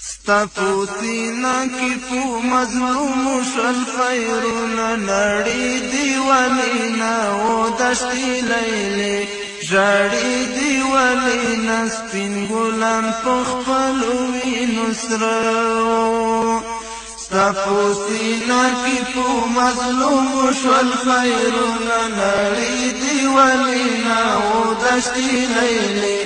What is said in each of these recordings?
ستپو سینا کی پو مظلوم شل خیرنا نڑی دیوالینا او دشتی لیلی جاڑی دیوالینا سپین گلان پخپلوی نسرو ستپو سینا کی پو مظلوم شل خیرنا نڑی دیوالینا او دشتی لیلی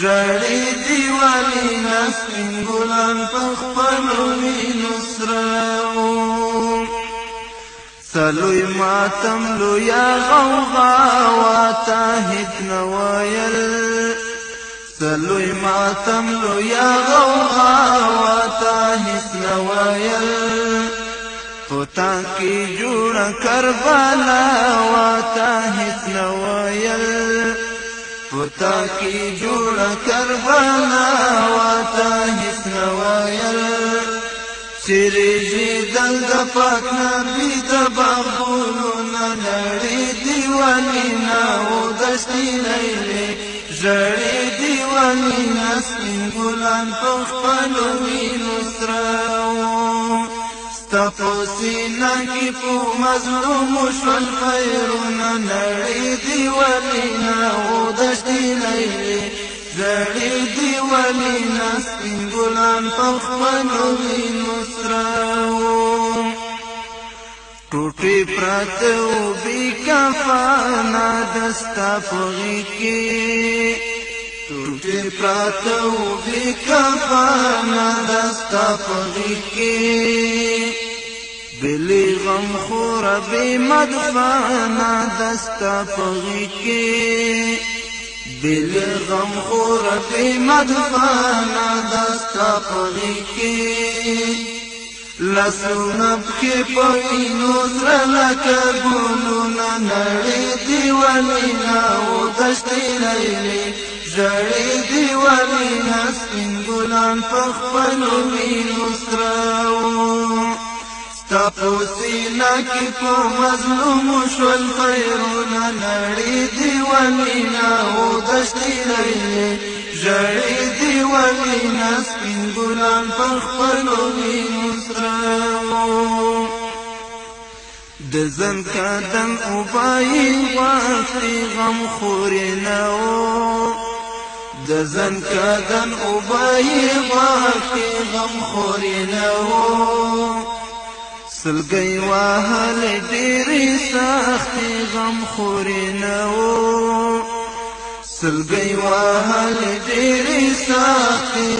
جاڑی دیوالینا سپین گلان پخپلوی نسرو سلوی ماتم لویا غوغا واتاهد نوایل سلوی ماتم لویا غوغا واتاهد نوایل پتا کی جوڑ کربالا واتاهد نوایل پتا کی جوڑ کربالا واتاهد نوایل سریجی دل دا پاک نبی دا باغولونا نڑی دیوالینا او دشتی لیلی جڑی دیوالینا سپین گلان پخپلوی نسرو ستپو سینا کی پو مظلوم شل خیرونا نڑی دیوالینا او دشتی لیلی جڑی دیوالینا سپین گلان پخپلوی نسرو ٹوٹی پراتو بی کفانا دستا پغی کی ٹوٹی پراتو بی کفانا دستا پغی کی بلی غم خور بی مدفانا دستا پغی کی بل غم خور بی مدفانا دستا پغی کی لسونب کی پوینو زرلکا گلونا نڑی دیوالینا او دشتی لیلی جڑی دیوالینا سپین گلان پخپلوی نسرو ستپو سینا کی پو مظلوم شل خیرونا نڑی دیوالینا او دشتی لیلی جڑی دیوالینا سپین گلان پخپلوی نسرو دزن کادن اوبائی واقتی غم خورنو دزن کادن اوبائی واقتی غم خورنو سلگئی واحل دیری ساختی غم خورنو سلگئی واحل دیری ساختی